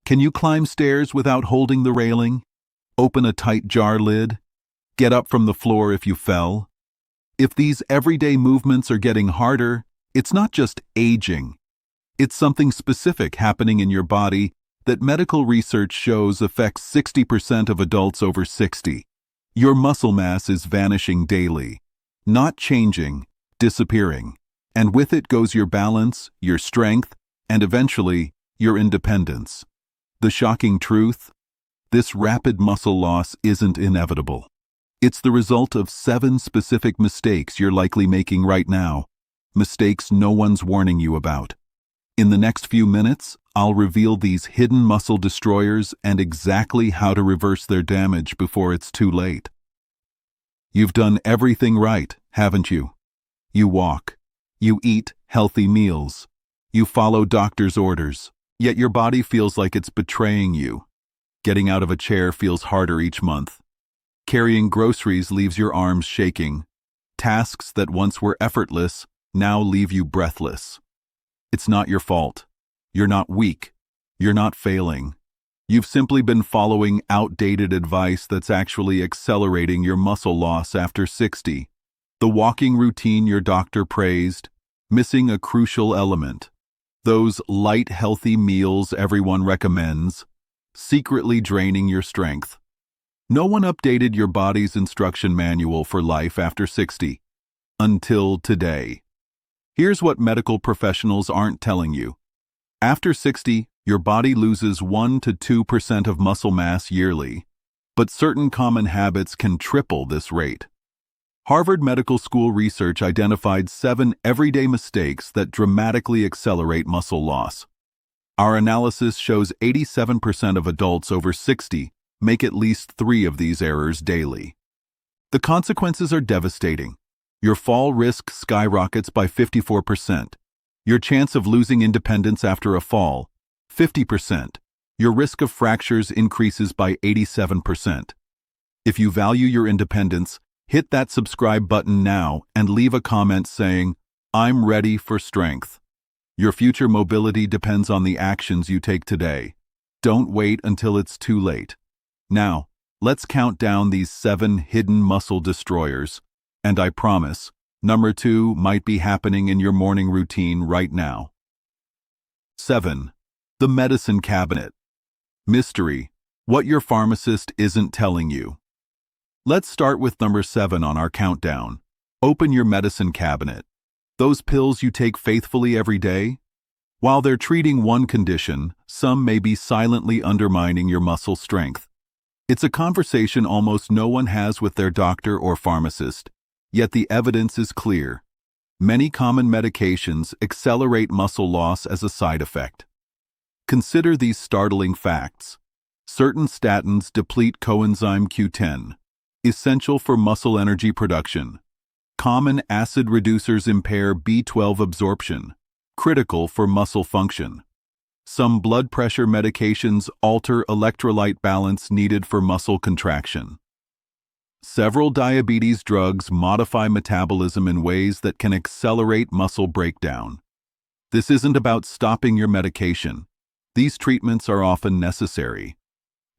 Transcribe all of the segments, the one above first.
Can you climb stairs without holding the railing? Open a tight jar lid? Get up from the floor if you fell? If these everyday movements are getting harder, it's not just aging. It's something specific happening in your body that medical research shows affects 60% of adults over 60. Your muscle mass is vanishing daily, not changing, disappearing. And with it goes your balance, your strength, and eventually, your independence. The shocking truth? This rapid muscle loss isn't inevitable. It's the result of 7 specific mistakes you're likely making right now, mistakes no one's warning you about. In the next few minutes, I'll reveal these hidden muscle destroyers and exactly how to reverse their damage before it's too late. You've done everything right, haven't you? You walk. You eat healthy meals. You follow doctor's orders, yet your body feels like it's betraying you. Getting out of a chair feels harder each month. Carrying groceries leaves your arms shaking. Tasks that once were effortless now leave you breathless. It's not your fault. You're not weak. You're not failing. You've simply been following outdated advice that's actually accelerating your muscle loss after 60. The walking routine your doctor praised, missing a crucial element. Those light, healthy meals everyone recommends, secretly draining your strength. No one updated your body's instruction manual for life after 60. Until today. Here's what medical professionals aren't telling you. After 60, your body loses 1 to 2% of muscle mass yearly, but certain common habits can triple this rate. Harvard Medical School research identified 7 everyday mistakes that dramatically accelerate muscle loss. Our analysis shows 87% of adults over 60 make at least 3 of these errors daily. The consequences are devastating. Your fall risk skyrockets by 54%. Your chance of losing independence after a fall, 50%. Your risk of fractures increases by 87%. If you value your independence, hit that subscribe button now and leave a comment saying, "I'm ready for strength." Your future mobility depends on the actions you take today. Don't wait until it's too late. Now, let's count down these 7 hidden muscle destroyers, and I promise, number 2 might be happening in your morning routine right now. 7. The medicine cabinet. Mystery: what your pharmacist isn't telling you. Let's start with number 7 on our countdown. Open your medicine cabinet. Those pills you take faithfully every day? While they're treating one condition, some may be silently undermining your muscle strength. It's a conversation almost no one has with their doctor or pharmacist, yet the evidence is clear. Many common medications accelerate muscle loss as a side effect. Consider these startling facts. Certain statins deplete coenzyme Q10, essential for muscle energy production. Common acid reducers impair B12 absorption, critical for muscle function. Some blood pressure medications alter electrolyte balance needed for muscle contraction. Several diabetes drugs modify metabolism in ways that can accelerate muscle breakdown. This isn't about stopping your medication. These treatments are often necessary.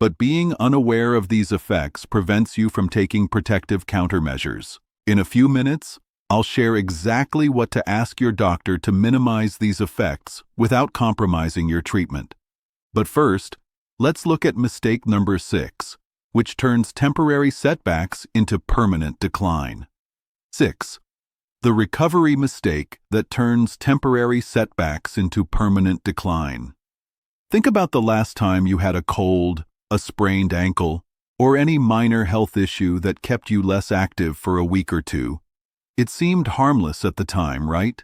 But being unaware of these effects prevents you from taking protective countermeasures. In a few minutes, I'll share exactly what to ask your doctor to minimize these effects without compromising your treatment. But first, let's look at mistake number 6, which turns temporary setbacks into permanent decline. 6. The recovery mistake that turns temporary setbacks into permanent decline. Think about the last time you had a cold, a sprained ankle, or any minor health issue that kept you less active for a week or two. It seemed harmless at the time, right?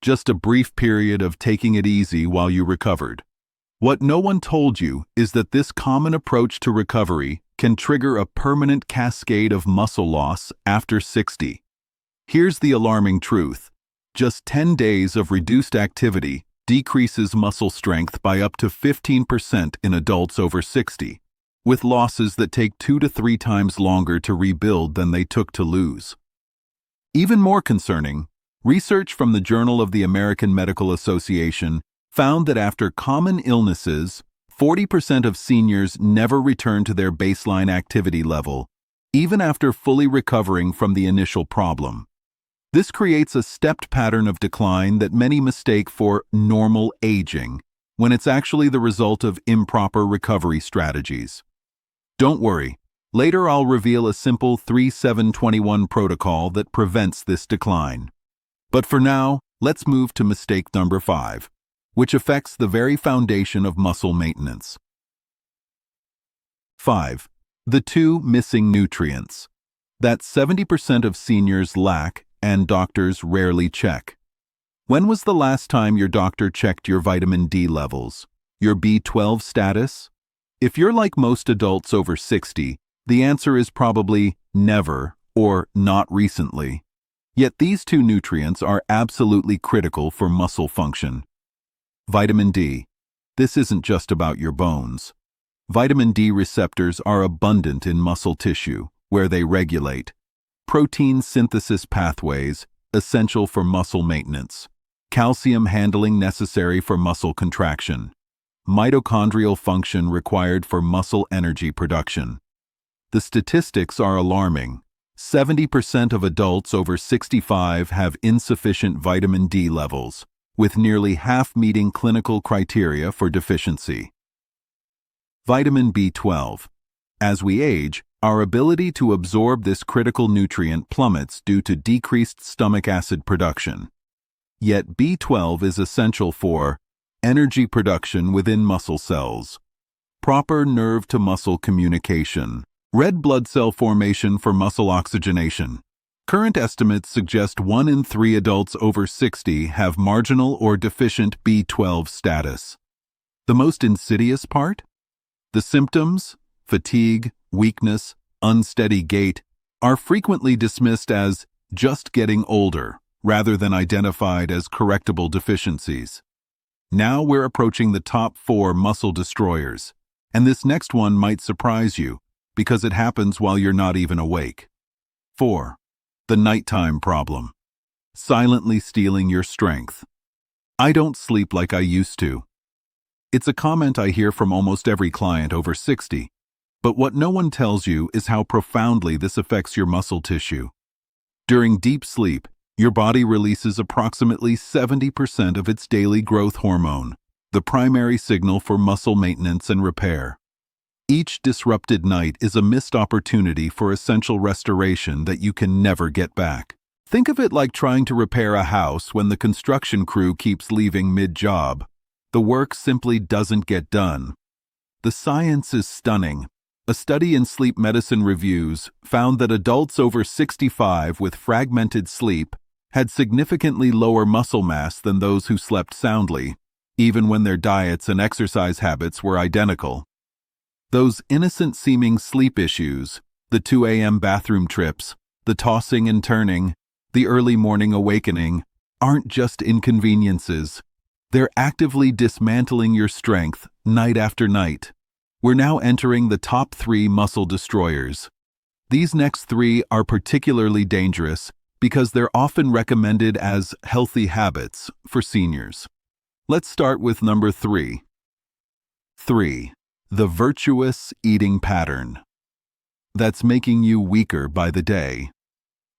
Just a brief period of taking it easy while you recovered. What no one told you is that this common approach to recovery can trigger a permanent cascade of muscle loss after 60. Here's the alarming truth. Just 10 days of reduced activity decreases muscle strength by up to 15% in adults over 60, with losses that take 2 to 3 times longer to rebuild than they took to lose. Even more concerning, research from the Journal of the American Medical Association found that after common illnesses, 40% of seniors never return to their baseline activity level, even after fully recovering from the initial problem. This creates a stepped pattern of decline that many mistake for normal aging, when it's actually the result of improper recovery strategies. Don't worry, later I'll reveal a simple 3-7-21 protocol that prevents this decline. But for now, let's move to mistake number 5, which affects the very foundation of muscle maintenance. 5. The 2 missing nutrients that 70% of seniors lack and doctors rarely check. When was the last time your doctor checked your vitamin D levels, your B12 status? If you're like most adults over 60, the answer is probably never or not recently. Yet these 2 nutrients are absolutely critical for muscle function. Vitamin D. This isn't just about your bones. Vitamin D receptors are abundant in muscle tissue, where they regulate protein synthesis pathways, essential for muscle maintenance, calcium handling necessary for muscle contraction, mitochondrial function required for muscle energy production. The statistics are alarming. 70% of adults over 65 have insufficient vitamin D levels, with nearly half meeting clinical criteria for deficiency. Vitamin B12. As we age, our ability to absorb this critical nutrient plummets due to decreased stomach acid production. Yet B12 is essential for energy production within muscle cells, proper nerve-to-muscle communication, red blood cell formation for muscle oxygenation. Current estimates suggest 1 in 3 adults over 60 have marginal or deficient B12 status. The most insidious part? The symptoms, fatigue, weakness, unsteady gait, are frequently dismissed as just getting older, rather than identified as correctable deficiencies. Now we're approaching the top 4 muscle destroyers, and this next one might surprise you, because it happens while you're not even awake. 4. The nighttime problem. Silently stealing your strength. I don't sleep like I used to. It's a comment I hear from almost every client over 60, but what no one tells you is how profoundly this affects your muscle tissue. During deep sleep, your body releases approximately 70% of its daily growth hormone, the primary signal for muscle maintenance and repair. Each disrupted night is a missed opportunity for essential restoration that you can never get back. Think of it like trying to repair a house when the construction crew keeps leaving mid-job. The work simply doesn't get done. The science is stunning. A study in Sleep Medicine Reviews found that adults over 65 with fragmented sleep had significantly lower muscle mass than those who slept soundly, even when their diets and exercise habits were identical. Those innocent-seeming sleep issues, the 2 a.m. bathroom trips, the tossing and turning, the early morning awakening, aren't just inconveniences. They're actively dismantling your strength night after night. We're now entering the top 3 muscle destroyers. These next 3 are particularly dangerous because they're often recommended as healthy habits for seniors. Let's start with number 3. 3. The virtuous eating pattern. That's making you weaker by the day.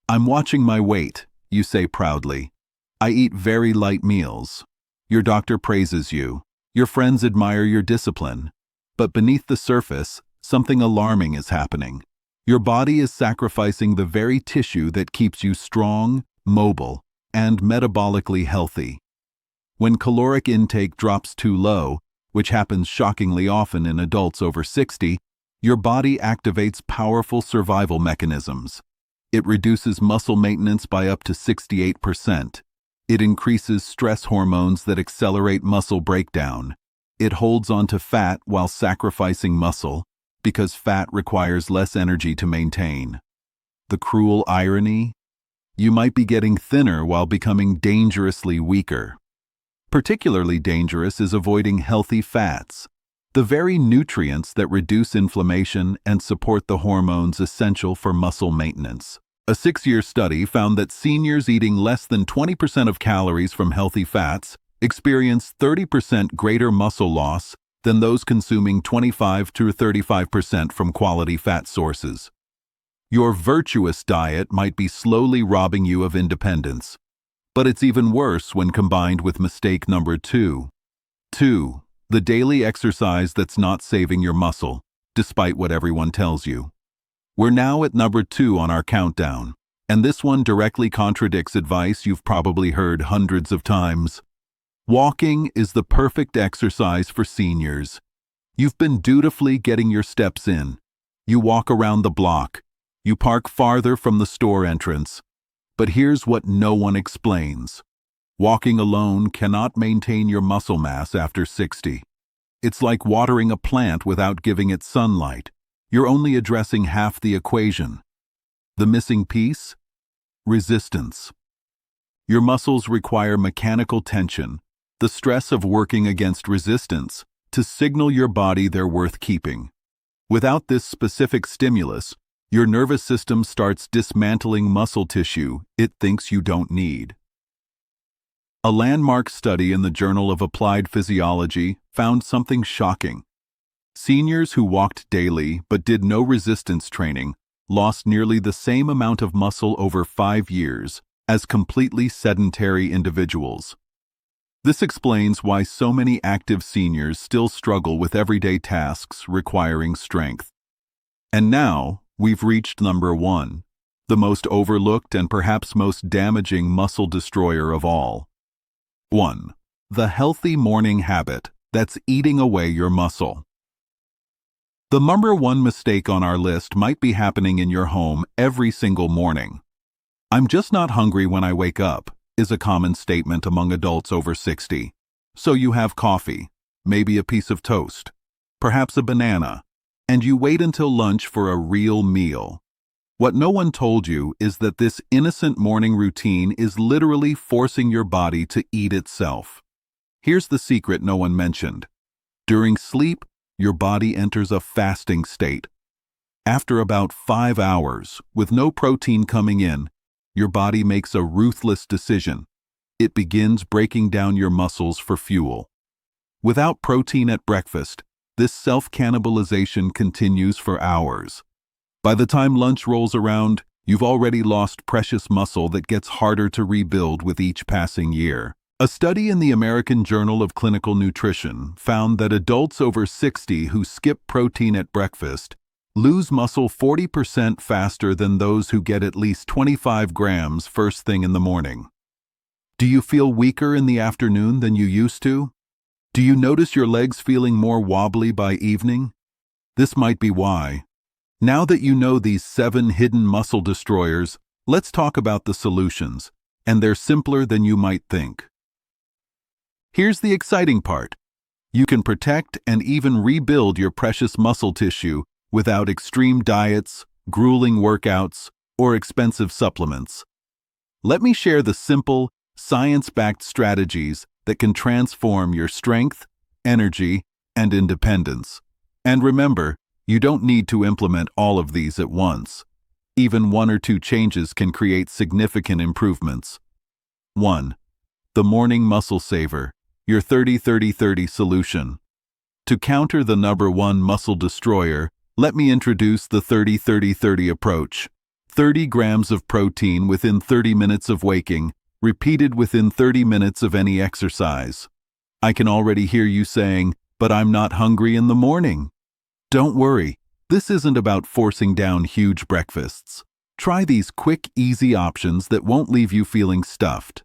I'm watching my weight, you say proudly. I eat very light meals. Your doctor praises you. Your friends admire your discipline. But beneath the surface, something alarming is happening. Your body is sacrificing the very tissue that keeps you strong, mobile, and metabolically healthy. When caloric intake drops too low, which happens shockingly often in adults over 60, your body activates powerful survival mechanisms. It reduces muscle maintenance by up to 68%. It increases stress hormones that accelerate muscle breakdown. It holds onto fat while sacrificing muscle, because fat requires less energy to maintain. The cruel irony? You might be getting thinner while becoming dangerously weaker. Particularly dangerous is avoiding healthy fats, the very nutrients that reduce inflammation and support the hormones essential for muscle maintenance. A 6-year study found that seniors eating less than 20% of calories from healthy fats experience 30% greater muscle loss than those consuming 25 to 35% from quality fat sources. Your virtuous diet might be slowly robbing you of independence, but it's even worse when combined with mistake number 2. 2. The daily exercise that's not saving your muscle, despite what everyone tells you. We're now at number 2 on our countdown, and this one directly contradicts advice you've probably heard hundreds of times. Walking is the perfect exercise for seniors. You've been dutifully getting your steps in. You walk around the block. You park farther from the store entrance. But here's what no one explains. Walking alone cannot maintain your muscle mass after 60. It's like watering a plant without giving it sunlight. You're only addressing half the equation. The missing piece? Resistance. Your muscles require mechanical tension, the stress of working against resistance, to signal your body they're worth keeping. Without this specific stimulus, your nervous system starts dismantling muscle tissue it thinks you don't need. A landmark study in the Journal of Applied Physiology found something shocking. Seniors who walked daily but did no resistance training lost nearly the same amount of muscle over 5 years as completely sedentary individuals. This explains why so many active seniors still struggle with everyday tasks requiring strength. And now, we've reached number 1, the most overlooked and perhaps most damaging muscle destroyer of all. 1. The healthy morning habit that's eating away your muscle. The number 1 mistake on our list might be happening in your home every single morning. "I'm just not hungry when I wake up," is a common statement among adults over 60. So you have coffee, maybe a piece of toast, perhaps a banana, and you wait until lunch for a real meal. What no one told you is that this innocent morning routine is literally forcing your body to eat itself. Here's the secret no one mentioned. During sleep, your body enters a fasting state. After about 5 hours, with no protein coming in, your body makes a ruthless decision. It begins breaking down your muscles for fuel. Without protein at breakfast, this self-cannibalization continues for hours. By the time lunch rolls around, you've already lost precious muscle that gets harder to rebuild with each passing year. A study in the American Journal of Clinical Nutrition found that adults over 60 who skip protein at breakfast lose muscle 40% faster than those who get at least 25 grams first thing in the morning. Do you feel weaker in the afternoon than you used to? Do you notice your legs feeling more wobbly by evening? This might be why. Now that you know these 7 hidden muscle destroyers, let's talk about the solutions, and they're simpler than you might think. Here's the exciting part. You can protect and even rebuild your precious muscle tissue without extreme diets, grueling workouts, or expensive supplements. Let me share the simple, science-backed strategies that can transform your strength, energy, and independence. And remember, you don't need to implement all of these at once. Even 1 or 2 changes can create significant improvements. 1. The Morning Muscle Saver, your 30-30-30 solution. To counter the number 1 muscle destroyer, let me introduce the 30-30-30 approach. 30 grams of protein within 30 minutes of waking, repeated within 30 minutes of any exercise. I can already hear you saying, "But I'm not hungry in the morning." Don't worry, this isn't about forcing down huge breakfasts. Try these quick, easy options that won't leave you feeling stuffed.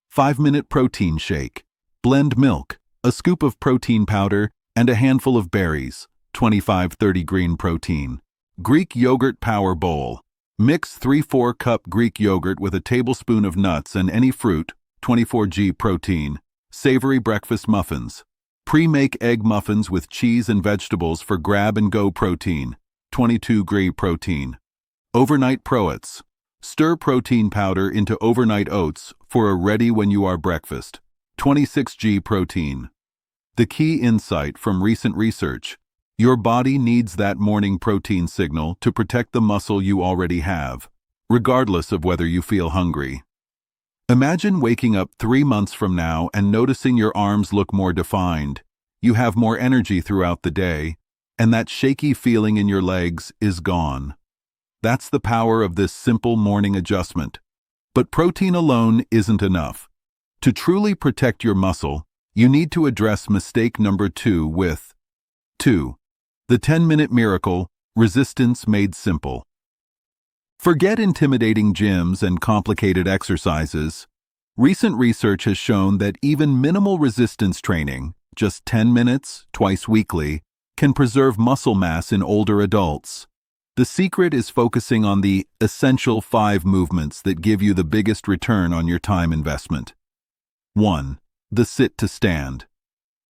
5-minute protein shake. Blend milk, a scoop of protein powder, and a handful of berries, 25-30 green protein. Greek yogurt power bowl. Mix 3-4 cup Greek yogurt with a tablespoon of nuts and any fruit, 24g protein. Savory breakfast muffins. Pre-make egg muffins with cheese and vegetables for grab-and-go protein, 22g protein. Overnight proets. Stir protein powder into overnight oats for a ready-when-you-are breakfast, 26g protein. The key insight from recent research: your body needs that morning protein signal to protect the muscle you already have, regardless of whether you feel hungry. Imagine waking up 3 months from now and noticing your arms look more defined, You have more energy throughout the day, and that shaky feeling in your legs is gone. That's the power of this simple morning adjustment. But protein alone isn't enough. To truly protect your muscle, you need to address mistake number 2 with 2. The 10-minute miracle, resistance made simple. Forget intimidating gyms and complicated exercises. Recent research has shown that even minimal resistance training, just 10 minutes, twice weekly, can preserve muscle mass in older adults. The secret is focusing on the essential 5 movements that give you the biggest return on your time investment. 1. The sit to stand.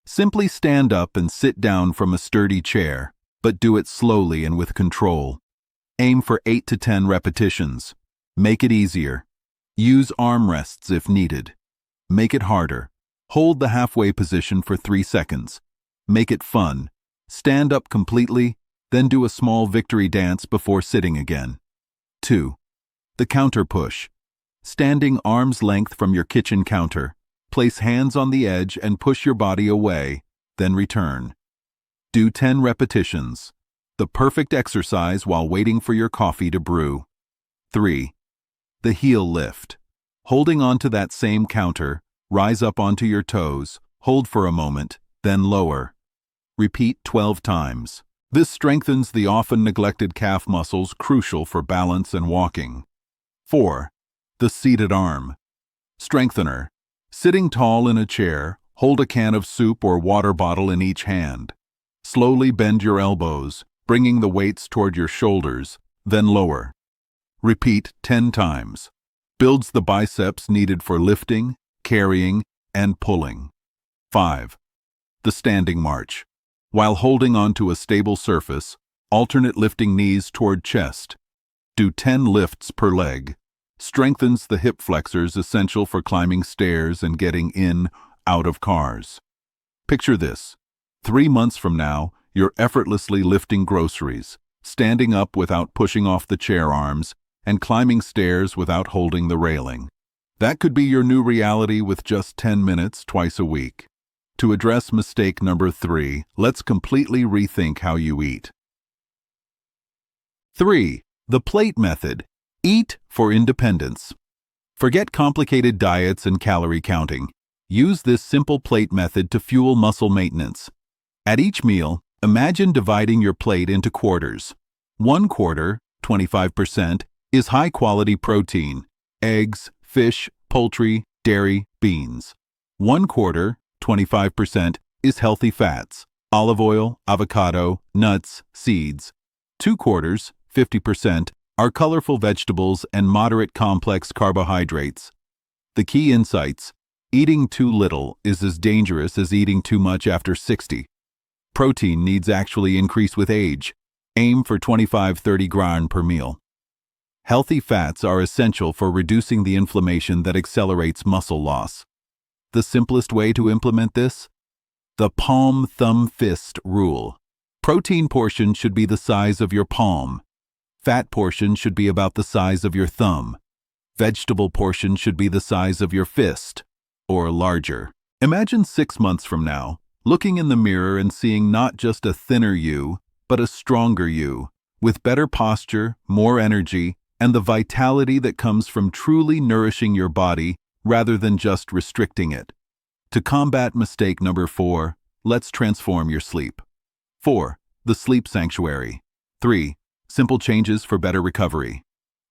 Simply stand up and sit down from a sturdy chair, but do it slowly and with control. Aim for 8 to 10 repetitions. Make it easier. Use arm rests if needed. Make it harder. Hold the halfway position for 3 seconds. Make it fun. Stand up completely, then do a small victory dance before sitting again. 2. The counter push. Standing arm's length from your kitchen counter, place hands on the edge and push your body away, then return. Do 10 repetitions. The perfect exercise while waiting for your coffee to brew. 3. The heel lift. Holding onto that same counter, rise up onto your toes, hold for a moment, then lower. Repeat 12 times. This strengthens the often neglected calf muscles crucial for balance and walking. 4. The seated arm. Strengthener. Sitting tall in a chair, hold a can of soup or water bottle in each hand. Slowly bend your elbows, bringing the weights toward your shoulders, then lower. Repeat 10 times. Builds the biceps needed for lifting, carrying, and pulling. 5. The standing march. While holding onto a stable surface, alternate lifting knees toward chest. Do 10 lifts per leg. Strengthens the hip flexors essential for climbing stairs and getting in, out of cars. Picture this. 3 months from now, you're effortlessly lifting groceries, standing up without pushing off the chair arms, and climbing stairs without holding the railing. That could be your new reality with just 10 minutes twice a week. To address mistake number 3, let's completely rethink how you eat. 3. The plate method. Eat for independence. Forget complicated diets and calorie counting. Use this simple plate method to fuel muscle maintenance. At each meal, imagine dividing your plate into quarters. 1 quarter, 25%, is high-quality protein, eggs, fish, poultry, dairy, beans. 1 quarter, 25%, is healthy fats, olive oil, avocado, nuts, seeds. 2 quarters, 50%, are colorful vegetables and moderate complex carbohydrates. The key insights: eating too little is as dangerous as eating too much after 60. Protein needs actually increase with age. Aim for 25-30 grams per meal. Healthy fats are essential for reducing the inflammation that accelerates muscle loss. The simplest way to implement this? The palm, thumb, fist rule. Protein portion should be the size of your palm. Fat portion should be about the size of your thumb. Vegetable portion should be the size of your fist, or larger. Imagine 6 months from now, looking in the mirror and seeing not just a thinner you, but a stronger you, with better posture, more energy, and the vitality that comes from truly nourishing your body rather than just restricting it. To combat mistake number 4, let's transform your sleep. 4. The sleep sanctuary. 3. Simple changes for better recovery.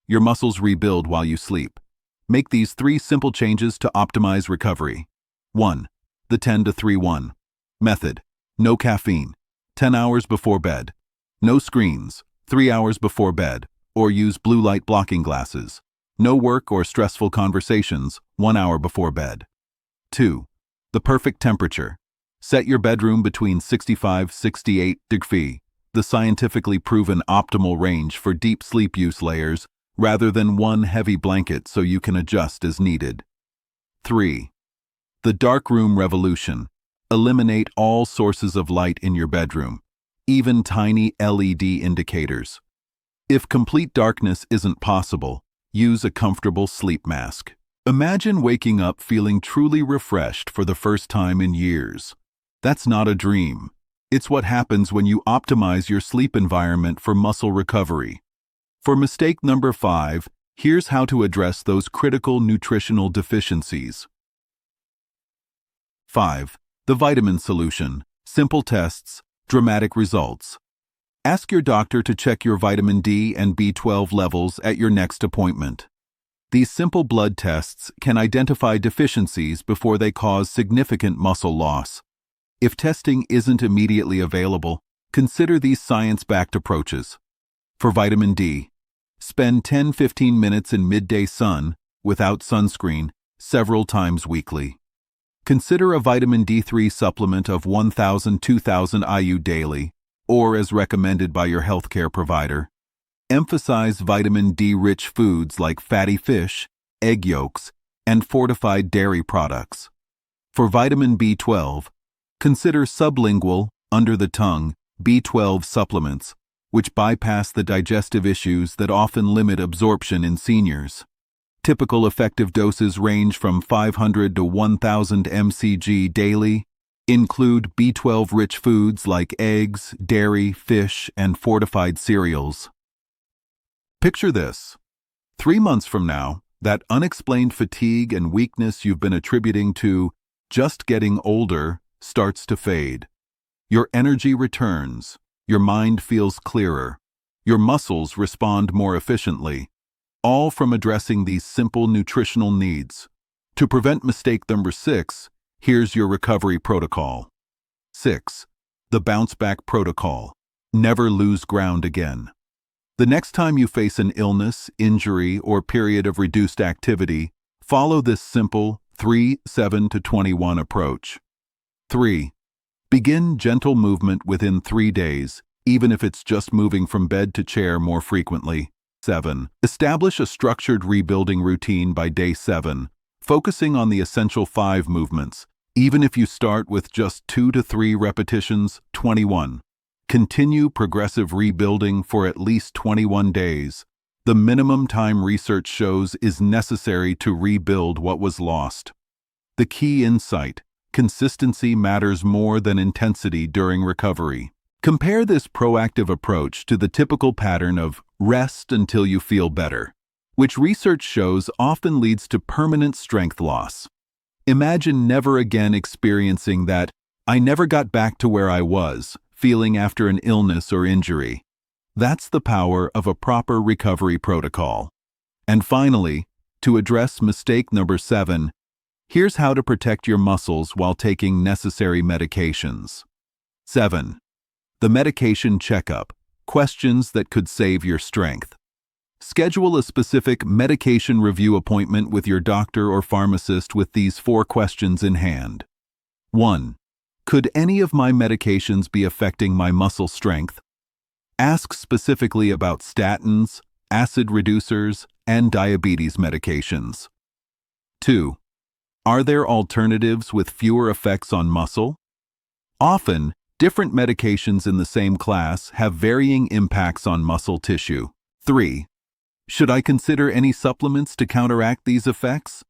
Your muscles rebuild while you sleep. Make these 3 simple changes to optimize recovery. 1. The 10-3-1 method. No caffeine. 10 hours before bed. No screens. 3 hours before bed, or use blue light blocking glasses. No work or stressful conversations 1 hour before bed. 2. The perfect temperature. Set your bedroom between 65-68 degrees, the scientifically proven optimal range for deep sleep use layers, rather than one heavy blanket so you can adjust as needed. 3. The darkroom revolution. Eliminate all sources of light in your bedroom, even tiny LED indicators. If complete darkness isn't possible, use a comfortable sleep mask. Imagine waking up feeling truly refreshed for the first time in years. That's not a dream. It's what happens when you optimize your sleep environment for muscle recovery. For mistake number 5, here's how to address those critical nutritional deficiencies. 5. The vitamin solution. Simple tests, dramatic results. Ask your doctor to check your vitamin D and B12 levels at your next appointment. These simple blood tests can identify deficiencies before they cause significant muscle loss. If testing isn't immediately available, consider these science-backed approaches. For vitamin D, spend 10-15 minutes in midday sun, without sunscreen, several times weekly. Consider a vitamin D3 supplement of 1,000-2,000 IU daily, or as recommended by your healthcare provider. Emphasize vitamin D-rich foods like fatty fish, egg yolks, and fortified dairy products. For vitamin B12, consider sublingual, under-the-tongue, B12 supplements, which bypass the digestive issues that often limit absorption in seniors. Typical effective doses range from 500 to 1,000 mcg daily, include B12-rich foods like eggs, dairy, fish, and fortified cereals. Picture this. 3 months from now, that unexplained fatigue and weakness you've been attributing to just getting older starts to fade. Your energy returns, your mind feels clearer, your muscles respond more efficiently, all from addressing these simple nutritional needs. To prevent mistake number 6, here's your recovery protocol. 6. The bounce back protocol. Never lose ground again. The next time you face an illness, injury, or period of reduced activity, follow this simple 3-7-21 approach. 3. Begin gentle movement within 3 days, even if it's just moving from bed to chair more frequently. 7. Establish a structured rebuilding routine by day 7, focusing on the essential 5 movements, even if you start with just 2 to 3 repetitions. 21. Continue progressive rebuilding for at least 21 days. The minimum time research shows is necessary to rebuild what was lost. The key insight: consistency matters more than intensity during recovery. Compare this proactive approach to the typical pattern of rest until you feel better, which research shows often leads to permanent strength loss. Imagine never again experiencing that "I never got back to where I was" feeling after an illness or injury. That's the power of a proper recovery protocol. And finally, to address mistake number 7, here's how to protect your muscles while taking necessary medications. 7. The medication checkup. Questions that could save your strength. Schedule a specific medication review appointment with your doctor or pharmacist with these 4 questions in hand. 1. Could any of my medications be affecting my muscle strength? Ask specifically about statins, acid reducers, and diabetes medications. 2. Are there alternatives with fewer effects on muscle? Often, different medications in the same class have varying impacts on muscle tissue. 3. Should I consider any supplements to counteract these effects?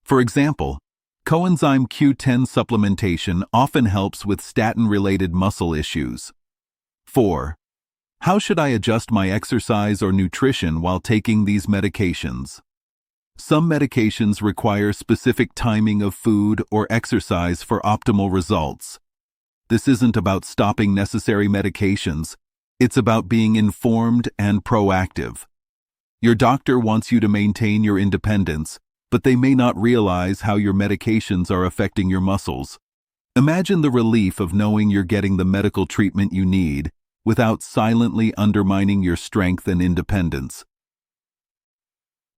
For example, coenzyme Q10 supplementation often helps with statin-related muscle issues. 4. How should I adjust my exercise or nutrition while taking these medications? Some medications require specific timing of food or exercise for optimal results. This isn't about stopping necessary medications, it's about being informed and proactive. Your doctor wants you to maintain your independence, but they may not realize how your medications are affecting your muscles. Imagine the relief of knowing you're getting the medical treatment you need without silently undermining your strength and independence.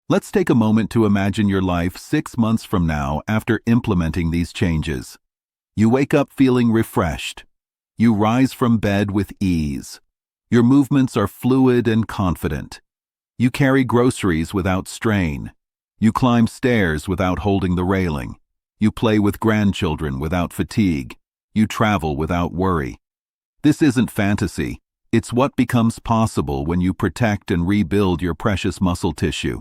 Let's take a moment to imagine your life 6 months from now after implementing these changes. You wake up feeling refreshed. You rise from bed with ease. Your movements are fluid and confident. You carry groceries without strain. You climb stairs without holding the railing. You play with grandchildren without fatigue. You travel without worry. This isn't fantasy. It's what becomes possible when you protect and rebuild your precious muscle tissue.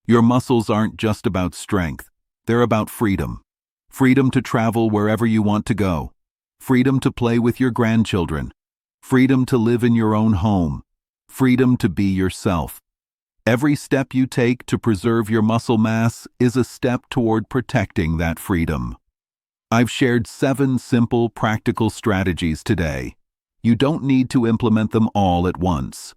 Your muscles aren't just about strength. They're about freedom. Freedom to travel wherever you want to go. freedom to play with your grandchildren, freedom to live in your own home, freedom to be yourself. Every step you take to preserve your muscle mass is a step toward protecting that freedom. I've shared 7 simple, practical strategies today. You don't need to implement them all at once.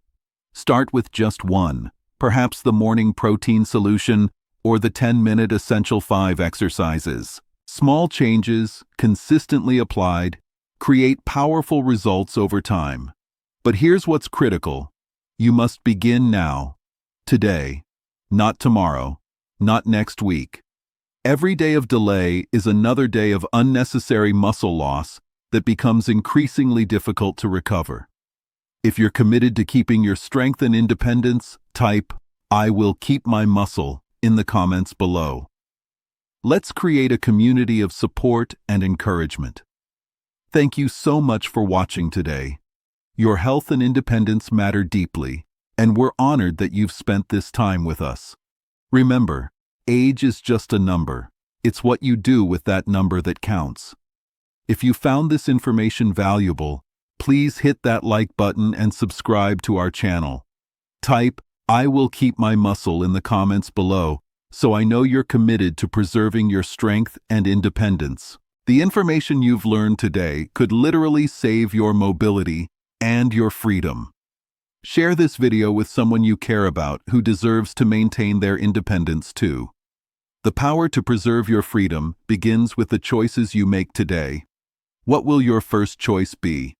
Start with just one, perhaps the morning protein solution or the 10-minute Essential 5 exercises. Small changes, consistently applied, create powerful results over time. But here's what's critical. You must begin now, today, not tomorrow, not next week. Every day of delay is another day of unnecessary muscle loss that becomes increasingly difficult to recover. If you're committed to keeping your strength and independence, type, "I will keep my muscle," in the comments below. Let's create a community of support and encouragement. Thank you so much for watching today. Your health and independence matter deeply, and we're honored that you've spent this time with us. Remember, age is just a number. It's what you do with that number that counts. If you found this information valuable, please hit that like button and subscribe to our channel. Type, "I will keep my muscle" in the comments below, so I know you're committed to preserving your strength and independence. The information you've learned today could literally save your mobility and your freedom. Share this video with someone you care about who deserves to maintain their independence too. The power to preserve your freedom begins with the choices you make today. What will your first choice be?